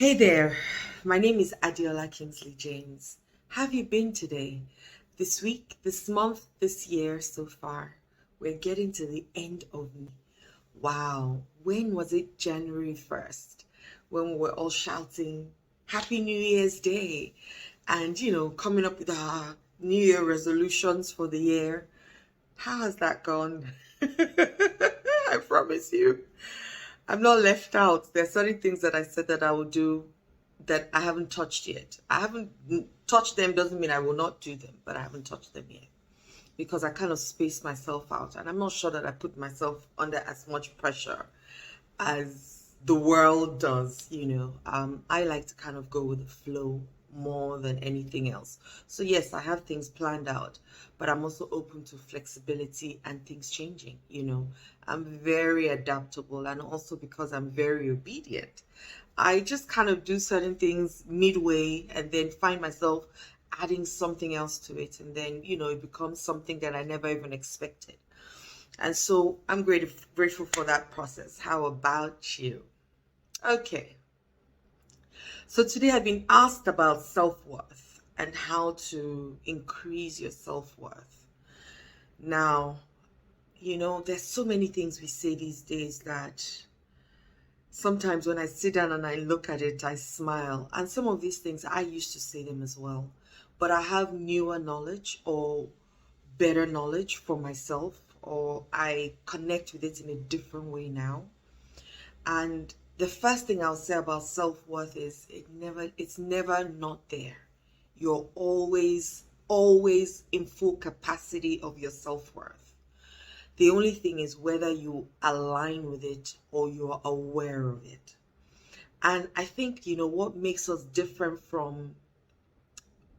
Hey there, my name is Adiola Kingsley James. How have you been today? This week, this month, this year so far? We're getting to the end of May. Wow, when was it? January 1st, when we were all shouting Happy New Year's Day and, coming up with our New Year resolutions for the year. How has that gone? I promise you. I'm not left out. There's certain things that I said that I will do that I haven't touched yet. I haven't touched them doesn't mean I will not do them, but I haven't touched them yet because I kind of spaced myself out, and I'm not sure that I put myself under as much pressure as the world does. I like to kind of go with the flow more than anything else. So yes, I have things planned out, but I'm also open to flexibility and things changing. I'm very adaptable, and also because I'm very obedient, I just kind of do certain things midway and then find myself adding something else to it, and then it becomes something that I never even expected. And so I'm grateful for that process. How about you? Okay. So today I've been asked about self-worth and how to increase your self-worth. Now, there's so many things we say these days that sometimes when I sit down and I look at it, I smile. And some of these things, I used to say them as well. But I have newer knowledge or better knowledge for myself, or I connect with it in a different way now. And the first thing I'll say about self-worth is it's never not there. You're always in full capacity of your self-worth. The only thing is whether you align with it or you're aware of it. And I think, what makes us different from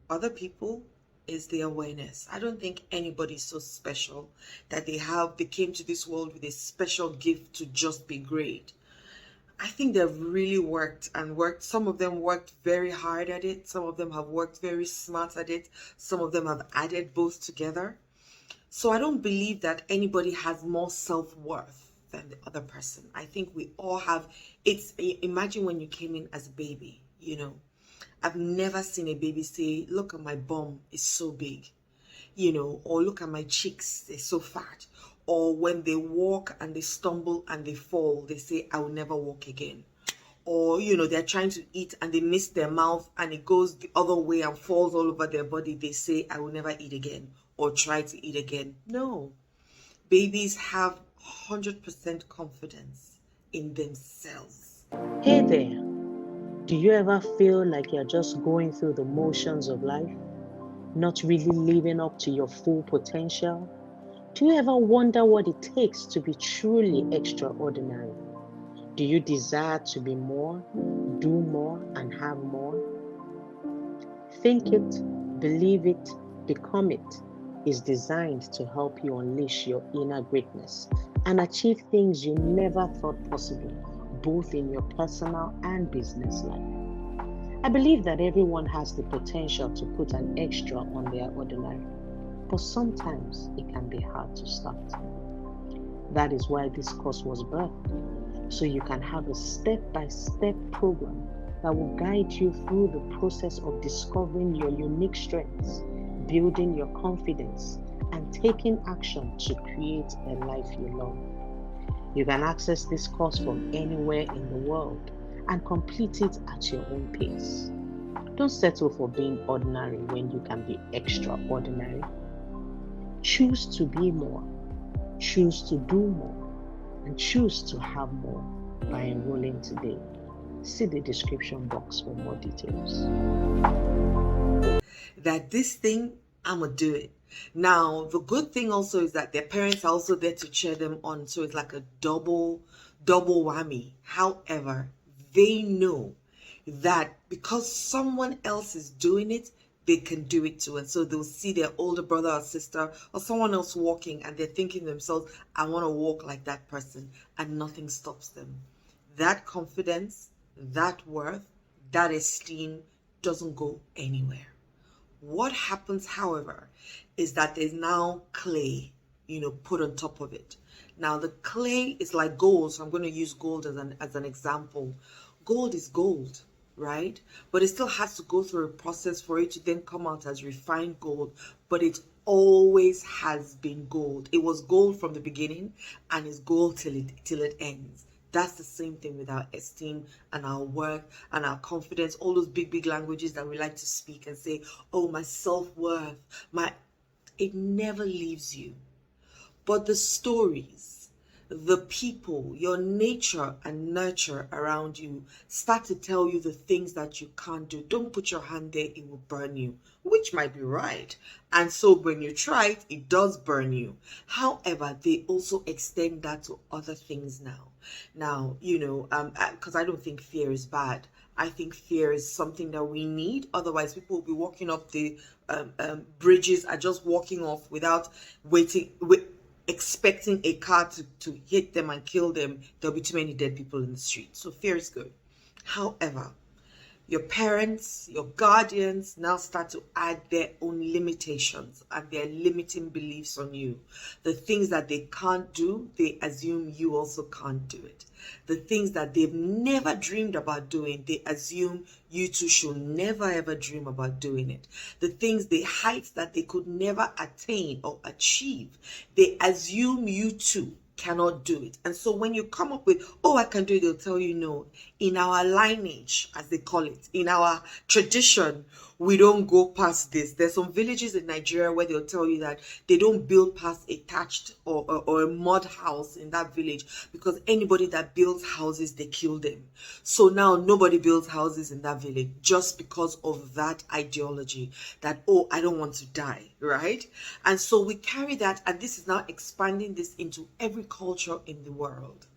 other people is the awareness. I don't think anybody's so special that they came to this world with a special gift to just be great. I think they've really worked and worked. Some of them worked very hard at it. Some of them have worked very smart at it. Some of them have added both together. So I don't believe that anybody has more self-worth than the other person. I think we all have. Imagine when you came in as a baby. I've never seen a baby say, look at my bum, it's so big, or look at my cheeks, they're so fat. Or when they walk and they stumble and they fall, they say, I will never walk again. Or, they're trying to eat and they miss their mouth and it goes the other way and falls all over their body. They say, I will never eat again or try to eat again. No. Babies have 100% confidence in themselves. Hey there, do you ever feel like you're just going through the motions of life, not really living up to your full potential? Do you ever wonder what it takes to be truly extraordinary? Do you desire to be more, do more, and have more? Think It, Believe It, Become It is designed to help you unleash your inner greatness and achieve things you never thought possible, both in your personal and business life. I believe that everyone has the potential to put an extra on their ordinary, but sometimes it can be hard to start. That is why this course was birthed, so you can have a step by step program that will guide you through the process of discovering your unique strengths, building your confidence, and taking action to create a life you love. You can access this course from anywhere in the world and complete it at your own pace. Don't settle for being ordinary when you can be extraordinary. Choose to be more, choose to do more, and choose to have more by enrolling today. See the description box for more details. That this thing, I'm going to do it. Now, the good thing also is that their parents are also there to cheer them on. So it's like a double whammy. However, they know that because someone else is doing it, they can do it too. And so they'll see their older brother or sister or someone else walking and they're thinking to themselves, I want to walk like that person, and nothing stops them. That confidence, that worth, that esteem doesn't go anywhere. What happens, however, is that there's now clay, put on top of it. Now the clay is like gold, so I'm going to use gold as an example. Gold is gold. right? But it still has to go through a process for it to then come out as refined gold. But it always has been gold. It was gold from the beginning and it's gold till it ends. That's the same thing with our esteem and our worth and our confidence, all those big languages that we like to speak and say, oh, my self-worth, it never leaves you. But the stories, the people, your nature and nurture around you start to tell you the things that you can't do. Don't put your hand there, it will burn you, which might be right. And so when you try it, it does burn you. However, they also extend that to other things now. Now, because I don't think fear is bad. I think fear is something that we need. Otherwise, people will be walking up the bridges are just walking off without expecting a car to hit them and kill them. There'll be too many dead people in the street. So fear is good. However, your parents, your guardians now start to add their own limitations and their limiting beliefs on you. The things that they can't do, they assume you also can't do it. The things that they've never dreamed about doing, they assume you too should never ever dream about doing it. The heights that they could never attain or achieve, they assume you too cannot do it. And so when you come up with, oh, I can do it, they'll tell you no. In our lineage, as they call it, in our tradition, we don't go past this. There's some villages in Nigeria where they'll tell you that they don't build past a thatched or a mud house in that village, because anybody that builds houses, they kill them. So now nobody builds houses in that village just because of that ideology that, oh, I don't want to die, right? And so we carry that, and this is now expanding this into every culture in the world.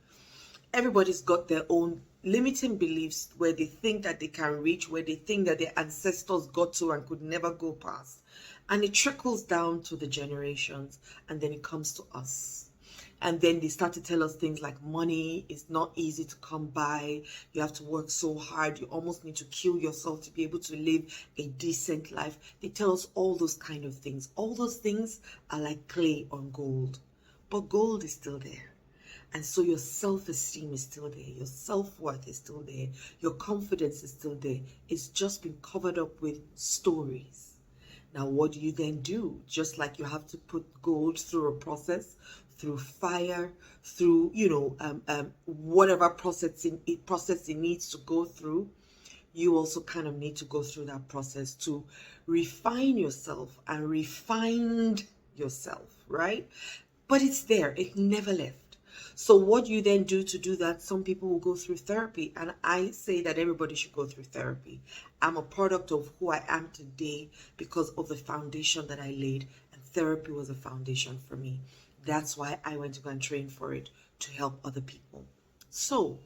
Everybody's got their own limiting beliefs where they think that they can reach, where they think that their ancestors got to and could never go past. And it trickles down to the generations, and then it comes to us. And then they start to tell us things like money is not easy to come by. You have to work so hard. You almost need to kill yourself to be able to live a decent life. They tell us all those kind of things. All those things are like clay on gold. But gold is still there. And so your self-esteem is still there. Your self-worth is still there. Your confidence is still there. It's just been covered up with stories. Now, what do you then do? Just like you have to put gold through a process, through fire, through, whatever process it needs to go through, you also kind of need to go through that process to refine yourself and refine yourself, right? But it's there. It never left. So what you then do to do that, some people will go through therapy, and I say that everybody should go through therapy. I'm a product of who I am today because of the foundation that I laid, and therapy was a foundation for me. That's why I went to go and train for it, to help other people. So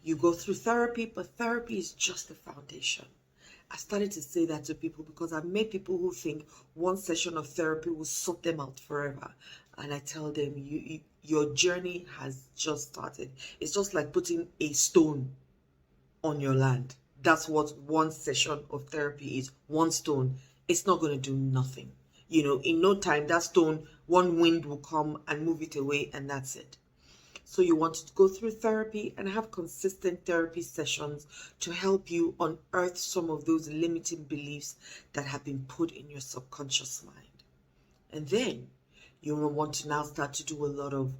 you go through therapy, but therapy is just the foundation. I started to say that to people because I've met people who think one session of therapy will sort them out forever. And I tell them, your journey has just started. It's just like putting a stone on your land. That's what one session of therapy is. One stone. It's not going to do nothing. In no time, that stone, one wind will come and move it away, and that's it. So you want to go through therapy and have consistent therapy sessions to help you unearth some of those limiting beliefs that have been put in your subconscious mind. And then you will want to now start to do a lot of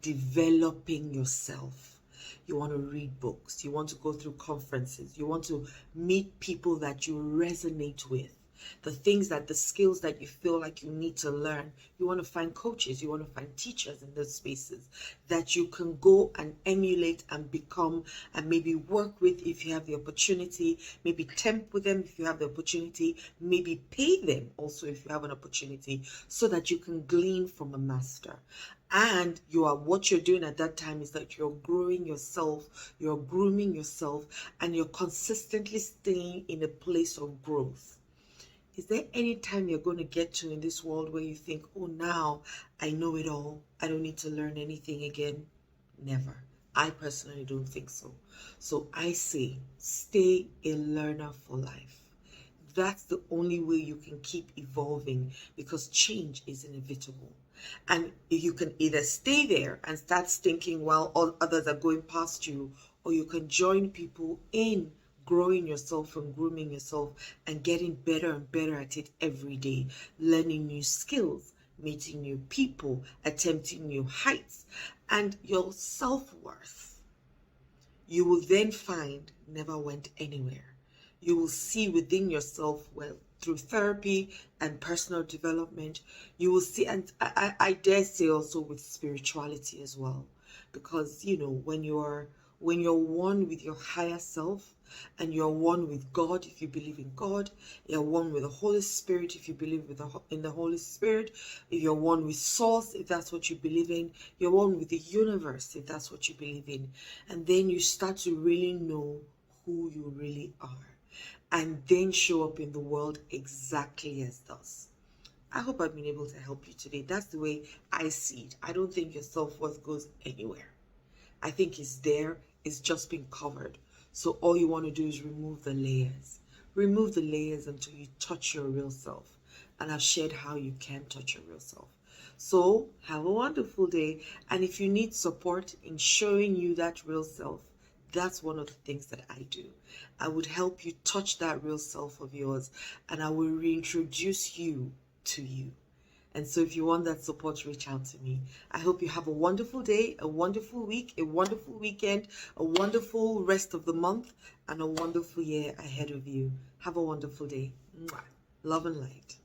developing yourself. You want to read books. You want to go through conferences. You want to meet people that you resonate with. The skills that you feel like you need to learn. You want to find coaches. You want to find teachers in those spaces that you can go and emulate and become, and maybe work with if you have the opportunity, maybe temp with them if you have the opportunity, maybe pay them also if you have an opportunity, so that you can glean from a master. And what you're doing at that time is that you're growing yourself, you're grooming yourself, and you're consistently staying in a place of growth. Is there any time you're going to get to in this world where you think, oh, now I know it all, I don't need to learn anything again? Never. I personally don't think so. So I say, stay a learner for life. That's the only way you can keep evolving, because change is inevitable. And you can either stay there and start stinking while all others are going past you, or you can join people in growing yourself and grooming yourself and getting better and better at it every day, learning new skills, meeting new people, attempting new heights, and your self-worth, you will then find, never went anywhere. You will see within yourself, well, through therapy and personal development, you will see, and I dare say also with spirituality as well, because when you're one with your higher self, and you're one with God if you believe in God, you're one with the Holy Spirit if you believe in the Holy Spirit, if you're one with Source if that's what you believe in, you're one with the universe if that's what you believe in, and then you start to really know who you really are, and then show up in the world exactly as thus. I hope I've been able to help you today. That's the way I see it. I don't think your self-worth goes anywhere. I think it's there, it's just been covered. So all you want to do is remove the layers. Remove the layers until you touch your real self. And I've shared how you can touch your real self. So have a wonderful day. And if you need support in showing you that real self, that's one of the things that I do. I would help you touch that real self of yours, and I will reintroduce you to you. And so if you want that support, reach out to me. I hope you have a wonderful day, a wonderful week, a wonderful weekend, a wonderful rest of the month, and a wonderful year ahead of you. Have a wonderful day. Mwah. Love and light.